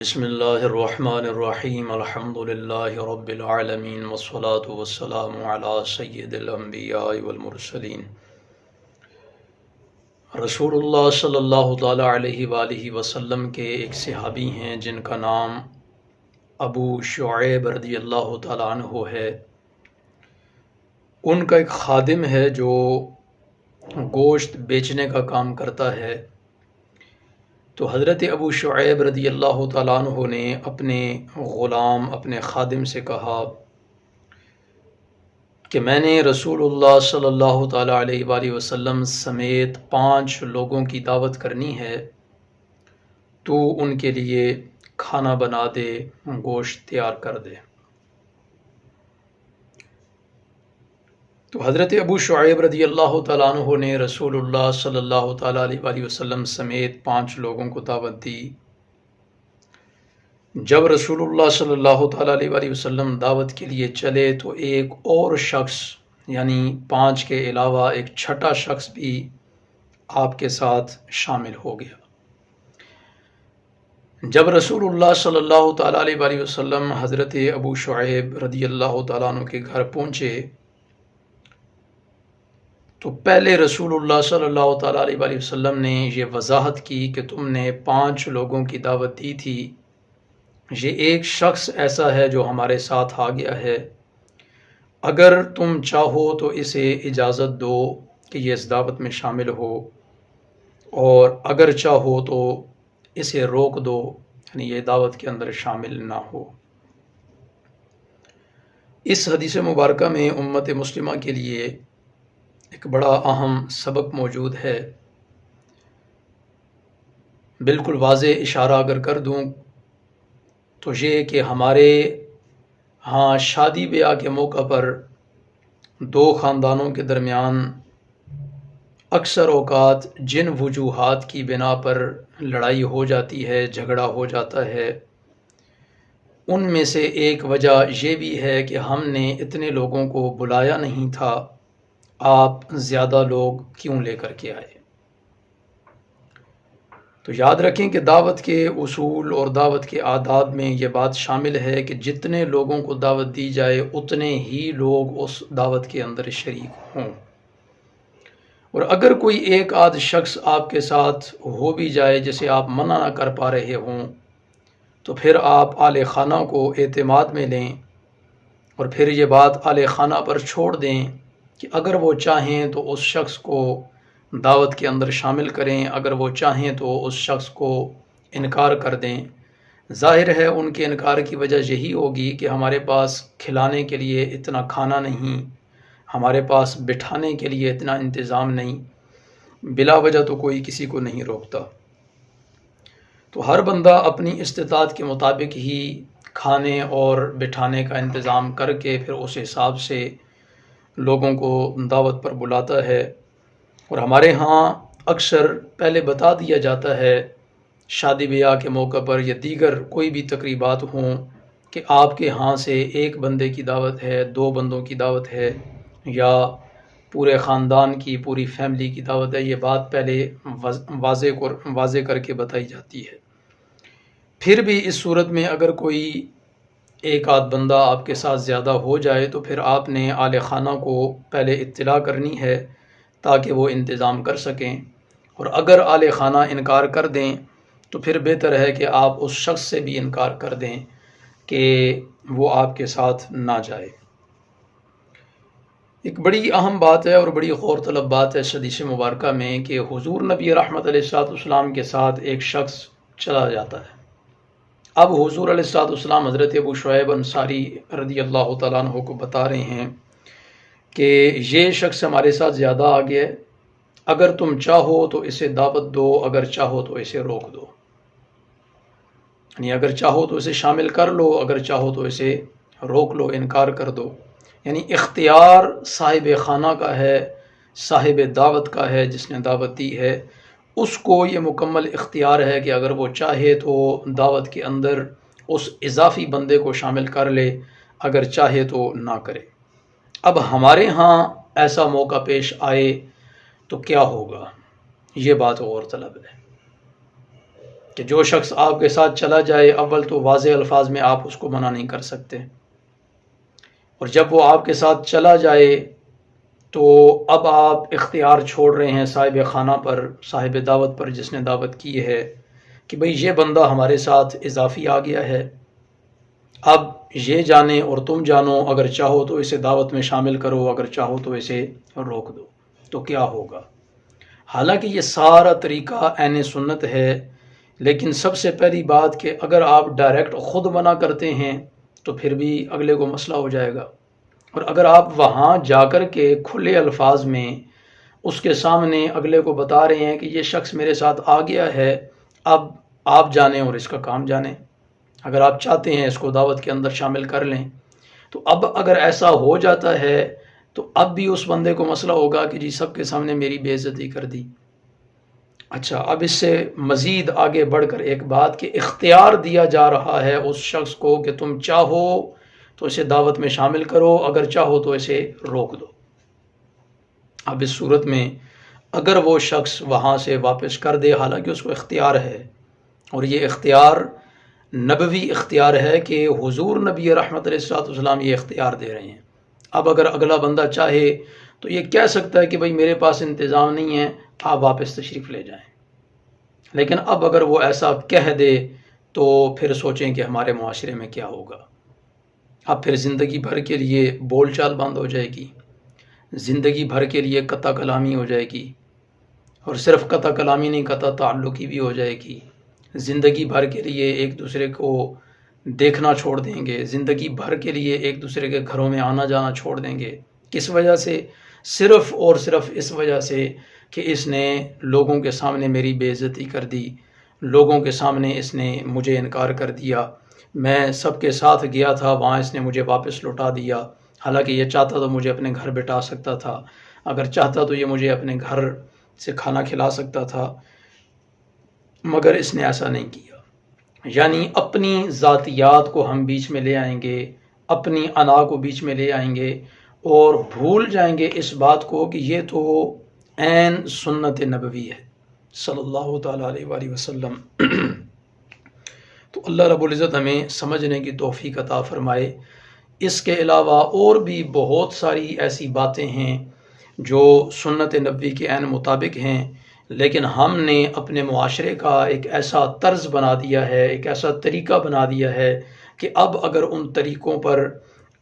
بسم اللہ الرحمن الرحیم الحمد للہ رب العالمین والصلاة والسلام علی سید الانبیاء والمرسلین رسول اللہ صلی اللہ تعالی علیہ وآلہ وسلم کے ایک صحابی ہیں جن کا نام ابو شعیب رضی اللہ تعالی عنہ ہے۔ ان کا ایک خادم ہے جو گوشت بیچنے کا کام کرتا ہے۔ تو حضرت ابو شعیب رضی اللہ تعالیٰ عنہ نے اپنے غلام اپنے خادم سے کہا کہ میں نے رسول اللہ صلی اللہ تعالیٰ علیہ وآلہ وسلم سمیت 5 لوگوں کی دعوت کرنی ہے، تو ان کے لیے کھانا بنا دے، گوشت تیار کر دے۔ تو حضرت ابو شعیب رضی اللہ تعالیٰ عنہ نے رسول اللہ صلی اللہ تعالیٰ علیہ وآلہ وسلم سمیت 5 لوگوں کو دعوت دی۔ جب رسول اللہ صلی اللہ تعالیٰ علیہ وآلہ وسلم دعوت کے لیے چلے تو ایک اور شخص یعنی 5 کے علاوہ ایک چھٹا شخص بھی آپ کے ساتھ شامل ہو گیا۔ جب رسول اللہ صلی اللہ تعالیٰ علیہ وآلہ وسلم حضرت ابو شعیب رضی اللہ تعالیٰ عنہ کے گھر پہنچے تو پہلے رسول اللہ صلی اللہ تعالیٰ علیہ وآلہ وسلم نے یہ وضاحت کی کہ تم نے 5 لوگوں کی دعوت دی تھی، یہ ایک شخص ایسا ہے جو ہمارے ساتھ آ گیا ہے، اگر تم چاہو تو اسے اجازت دو کہ یہ اس دعوت میں شامل ہو، اور اگر چاہو تو اسے روک دو، یعنی یہ دعوت کے اندر شامل نہ ہو۔ اس حدیث مبارکہ میں امت مسلمہ کے لیے ایک بڑا اہم سبق موجود ہے۔ بالکل واضح اشارہ اگر کر دوں تو یہ کہ ہمارے ہاں شادی بیاہ کے موقع پر 2 خاندانوں کے درمیان اکثر اوقات جن وجوہات کی بنا پر لڑائی ہو جاتی ہے، جھگڑا ہو جاتا ہے، ان میں سے ایک وجہ یہ بھی ہے کہ ہم نے اتنے لوگوں کو بلایا نہیں تھا، آپ زیادہ لوگ کیوں لے کر کے آئے۔ تو یاد رکھیں کہ دعوت کے اصول اور دعوت کے آداب میں یہ بات شامل ہے کہ جتنے لوگوں کو دعوت دی جائے اتنے ہی لوگ اس دعوت کے اندر شریک ہوں، اور اگر کوئی ایک آدھ شخص آپ کے ساتھ ہو بھی جائے جسے آپ منع نہ کر پا رہے ہوں تو پھر آپ اہل خانہ کو اعتماد میں لیں اور پھر یہ بات اہل خانہ پر چھوڑ دیں کہ اگر وہ چاہیں تو اس شخص کو دعوت کے اندر شامل کریں، اگر وہ چاہیں تو اس شخص کو انکار کر دیں۔ ظاہر ہے ان کے انکار کی وجہ یہی ہوگی کہ ہمارے پاس کھلانے کے لیے اتنا کھانا نہیں، ہمارے پاس بٹھانے کے لیے اتنا انتظام نہیں، بلا وجہ تو کوئی کسی کو نہیں روکتا۔ تو ہر بندہ اپنی استطاعت کے مطابق ہی کھانے اور بٹھانے کا انتظام کر کے پھر اس حساب سے لوگوں کو دعوت پر بلاتا ہے۔ اور ہمارے ہاں اکثر پہلے بتا دیا جاتا ہے شادی بیاہ کے موقع پر یا دیگر کوئی بھی تقریبات ہوں کہ آپ کے ہاں سے ایک بندے کی دعوت ہے، 2 بندوں کی دعوت ہے، یا پورے خاندان کی پوری فیملی کی دعوت ہے۔ یہ بات پہلے واضح کر کے بتائی جاتی ہے۔ پھر بھی اس صورت میں اگر کوئی ایک آدھ بندہ آپ کے ساتھ زیادہ ہو جائے تو پھر آپ نے اہل خانہ کو پہلے اطلاع کرنی ہے تاکہ وہ انتظام کر سکیں، اور اگر اہل خانہ انکار کر دیں تو پھر بہتر ہے کہ آپ اس شخص سے بھی انکار کر دیں کہ وہ آپ کے ساتھ نہ جائے۔ ایک بڑی اہم بات ہے اور بڑی غور طلب بات ہے اس حدیث مبارکہ میں کہ حضور نبی رحمت علیہ السلام کے ساتھ ایک شخص چلا جاتا ہے۔ اب حضور علیہ السلام حضرت ابو شعیب انصاری رضی اللہ تعالیٰ عنہ کو بتا رہے ہیں کہ یہ شخص ہمارے ساتھ زیادہ آ گیا ہے، اگر تم چاہو تو اسے دعوت دو، اگر چاہو تو اسے روک دو، یعنی اگر چاہو تو اسے شامل کر لو، اگر چاہو تو اسے روک لو، انکار کر دو۔ یعنی اختیار صاحب خانہ کا ہے، صاحب دعوت کا ہے، جس نے دعوت دی ہے، اس کو یہ مکمل اختیار ہے کہ اگر وہ چاہے تو دعوت کے اندر اس اضافی بندے کو شامل کر لے، اگر چاہے تو نہ کرے۔ اب ہمارے ہاں ایسا موقع پیش آئے تو کیا ہوگا، یہ بات غور طلب ہے کہ جو شخص آپ کے ساتھ چلا جائے اول تو واضح الفاظ میں آپ اس کو منع نہیں کر سکتے، اور جب وہ آپ کے ساتھ چلا جائے تو اب آپ اختیار چھوڑ رہے ہیں صاحب خانہ پر، صاحب دعوت پر، جس نے دعوت کی ہے، کہ بھئی یہ بندہ ہمارے ساتھ اضافی آ گیا ہے، اب یہ جانے اور تم جانو، اگر چاہو تو اسے دعوت میں شامل کرو، اگر چاہو تو اسے روک دو، تو کیا ہوگا؟ حالانکہ یہ سارا طریقہ عین سنت ہے، لیکن سب سے پہلی بات کہ اگر آپ ڈائریکٹ خود منع کرتے ہیں تو پھر بھی اگلے کو مسئلہ ہو جائے گا، اور اگر آپ وہاں جا کر کے کھلے الفاظ میں اس کے سامنے اگلے کو بتا رہے ہیں کہ یہ شخص میرے ساتھ آ گیا ہے، اب آپ جانیں اور اس کا کام جانیں، اگر آپ چاہتے ہیں اس کو دعوت کے اندر شامل کر لیں، تو اب اگر ایسا ہو جاتا ہے تو اب بھی اس بندے کو مسئلہ ہوگا کہ جی سب کے سامنے میری بے عزتی کر دی۔ اچھا، اب اس سے مزید آگے بڑھ کر ایک بات کہ اختیار دیا جا رہا ہے اس شخص کو کہ تم چاہو تو اسے دعوت میں شامل کرو، اگر چاہو تو اسے روک دو۔ اب اس صورت میں اگر وہ شخص وہاں سے واپس کر دے، حالانکہ اس کو اختیار ہے، اور یہ اختیار نبوی اختیار ہے کہ حضور نبی رحمت علیہ السلام یہ اختیار دے رہے ہیں، اب اگر اگلا بندہ چاہے تو یہ کہہ سکتا ہے کہ بھئی میرے پاس انتظام نہیں ہے، آپ واپس تشریف لے جائیں، لیکن اب اگر وہ ایسا کہہ دے تو پھر سوچیں کہ ہمارے معاشرے میں کیا ہوگا۔ اب پھر زندگی بھر کے لیے بول چال بند ہو جائے گی، زندگی بھر کے لیے قطع کلامی ہو جائے گی، اور صرف قطع کلامی نہیں، قطع تعلقی بھی ہو جائے گی، زندگی بھر کے لیے ایک دوسرے کو دیکھنا چھوڑ دیں گے، زندگی بھر کے لیے ایک دوسرے کے گھروں میں آنا جانا چھوڑ دیں گے۔ کس وجہ سے؟ صرف اور صرف اس وجہ سے کہ اس نے لوگوں کے سامنے میری بے عزتی کر دی، لوگوں کے سامنے اس نے مجھے انکار کر دیا، میں سب کے ساتھ گیا تھا، وہاں اس نے مجھے واپس لوٹا دیا، حالانکہ یہ چاہتا تو مجھے اپنے گھر بٹھا سکتا تھا، اگر چاہتا تو یہ مجھے اپنے گھر سے کھانا کھلا سکتا تھا، مگر اس نے ایسا نہیں کیا۔ یعنی اپنی ذاتیات کو ہم بیچ میں لے آئیں گے، اپنی انا کو بیچ میں لے آئیں گے، اور بھول جائیں گے اس بات کو کہ یہ تو عین سنت نبوی ہے صلی اللہ تعالیٰ علیہ وآلہ وسلم۔ تو اللہ رب العزت ہمیں سمجھنے کی توفیق عطا فرمائے۔ اس کے علاوہ اور بھی بہت ساری ایسی باتیں ہیں جو سنت نبوی کے عین مطابق ہیں، لیکن ہم نے اپنے معاشرے کا ایک ایسا طرز بنا دیا ہے، ایک ایسا طریقہ بنا دیا ہے کہ اب اگر ان طریقوں پر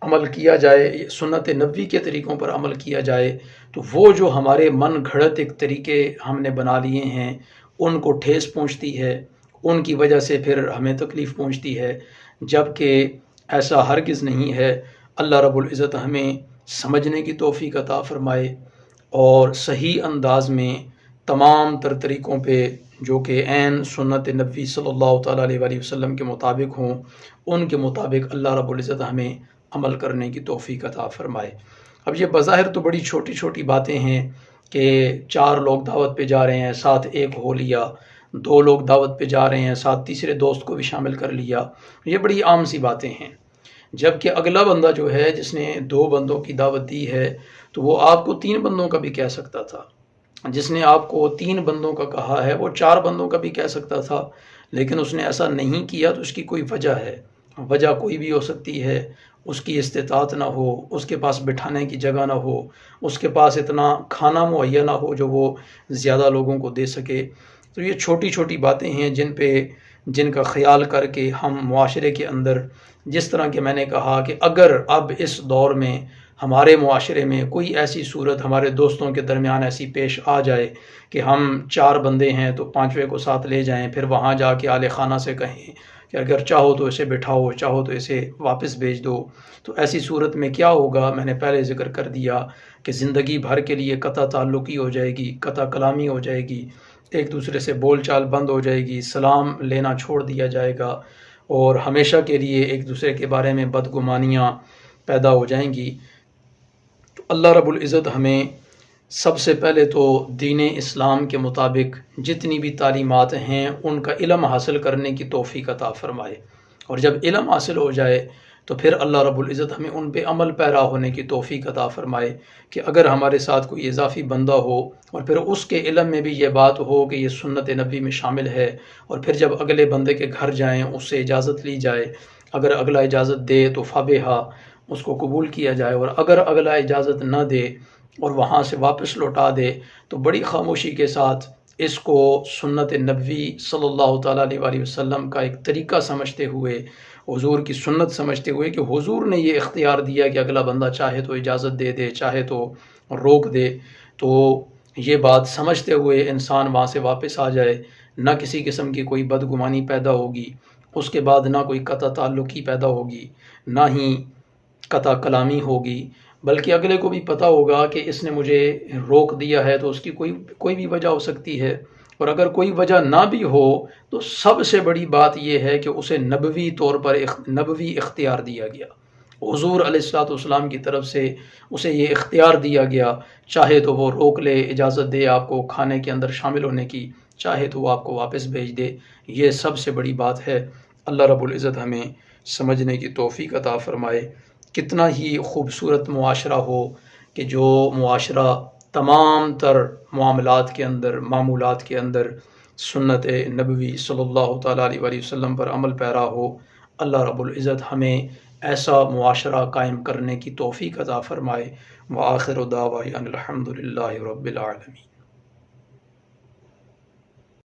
عمل کیا جائے، سنت نبوی کے طریقوں پر عمل کیا جائے، تو وہ جو ہمارے من گھڑت ایک طریقے ہم نے بنا لیے ہیں ان کو ٹھیس پہنچتی ہے، ان کی وجہ سے پھر ہمیں تکلیف پہنچتی ہے، جبکہ ایسا ہرگز نہیں ہے۔ اللہ رب العزت ہمیں سمجھنے کی توفیق عطا فرمائے اور صحیح انداز میں تمام تر طریقوں پہ جو کہ عین سنت نبوی صلی اللہ تعالیٰ علیہ وآلہ وسلم کے مطابق ہوں، ان کے مطابق اللہ رب العزت ہمیں عمل کرنے کی توفیق عطا فرمائے۔ اب یہ بظاہر تو بڑی چھوٹی چھوٹی باتیں ہیں کہ 4 لوگ دعوت پہ جا رہے ہیں، ساتھ ایک ہو لیا، 2 لوگ دعوت پہ جا رہے ہیں، ساتھ تیسرے دوست کو بھی شامل کر لیا، یہ بڑی عام سی باتیں ہیں، جبکہ اگلا بندہ جو ہے جس نے 2 بندوں کی دعوت دی ہے تو وہ آپ کو 3 بندوں کا بھی کہہ سکتا تھا، جس نے آپ کو 3 بندوں کا کہا ہے وہ 4 بندوں کا بھی کہہ سکتا تھا، لیکن اس نے ایسا نہیں کیا تو اس کی کوئی وجہ ہے، وجہ کوئی بھی ہو سکتی ہے، اس کی استطاعت نہ ہو، اس کے پاس بٹھانے کی جگہ نہ ہو، اس کے پاس اتنا کھانا مہیا نہ ہو جو وہ زیادہ لوگوں کو دے سکے۔ تو یہ چھوٹی چھوٹی باتیں ہیں جن کا خیال کر کے ہم معاشرے کے اندر، جس طرح کہ میں نے کہا کہ اگر اب اس دور میں ہمارے معاشرے میں کوئی ایسی صورت ہمارے دوستوں کے درمیان ایسی پیش آ جائے کہ ہم 4 بندے ہیں تو 5ویں کو ساتھ لے جائیں، پھر وہاں جا کے اہل خانہ سے کہیں کہ اگر چاہو تو اسے بٹھاؤ، چاہو تو اسے واپس بھیج دو، تو ایسی صورت میں کیا ہوگا؟ میں نے پہلے ذکر کر دیا کہ زندگی بھر کے لیے قطع تعلقی ہو جائے گی، قطع کلامی ہو جائے گی، ایک دوسرے سے بول چال بند ہو جائے گی، سلام لینا چھوڑ دیا جائے گا، اور ہمیشہ کے لیے ایک دوسرے کے بارے میں بدگمانیاں پیدا ہو جائیں گی۔ تو اللہ رب العزت ہمیں سب سے پہلے تو دین اسلام کے مطابق جتنی بھی تعلیمات ہیں ان کا علم حاصل کرنے کی توفیق عطا فرمائے، اور جب علم حاصل ہو جائے تو پھر اللہ رب العزت ہمیں ان پہ عمل پیرا ہونے کی توفیق عطا فرمائے کہ اگر ہمارے ساتھ کوئی اضافی بندہ ہو اور پھر اس کے علم میں بھی یہ بات ہو کہ یہ سنت نبی میں شامل ہے، اور پھر جب اگلے بندے کے گھر جائیں اس سے اجازت لی جائے، اگر اگلا اجازت دے تو فبہا، اس کو قبول کیا جائے، اور اگر اگلا اجازت نہ دے اور وہاں سے واپس لوٹا دے تو بڑی خاموشی کے ساتھ اس کو سنت نبوی صلی اللہ تعالیٰ علیہ وآلہ وسلم کا ایک طریقہ سمجھتے ہوئے، حضور کی سنت سمجھتے ہوئے کہ حضور نے یہ اختیار دیا کہ اگلا بندہ چاہے تو اجازت دے دے، چاہے تو روک دے، تو یہ بات سمجھتے ہوئے انسان وہاں سے واپس آ جائے، نہ کسی قسم کی کوئی بدگمانی پیدا ہوگی، اس کے بعد نہ کوئی قطع تعلقی پیدا ہوگی، نہ ہی قطع کلامی ہوگی، بلکہ اگلے کو بھی پتہ ہوگا کہ اس نے مجھے روک دیا ہے تو اس کی کوئی بھی وجہ ہو سکتی ہے، اور اگر کوئی وجہ نہ بھی ہو تو سب سے بڑی بات یہ ہے کہ اسے نبوی طور پر نبوی اختیار دیا گیا، حضور علیہ الصلوۃ والسلام کی طرف سے اسے یہ اختیار دیا گیا، چاہے تو وہ روک لے، اجازت دے آپ کو کھانے کے اندر شامل ہونے کی، چاہے تو وہ آپ کو واپس بھیج دے۔ یہ سب سے بڑی بات ہے۔ اللہ رب العزت ہمیں سمجھنے کی توفیق عطا فرمائے۔ کتنا ہی خوبصورت معاشرہ ہو کہ جو معاشرہ تمام تر معاملات کے اندر، معمولات کے اندر سنت نبوی صلی اللہ تعالیٰ علیہ وآلہ وسلم پر عمل پیرا ہو۔ اللہ رب العزت ہمیں ایسا معاشرہ قائم کرنے کی توفیق عطا فرمائے۔ وآخر دعوانا الحمد للہ رب العالمین۔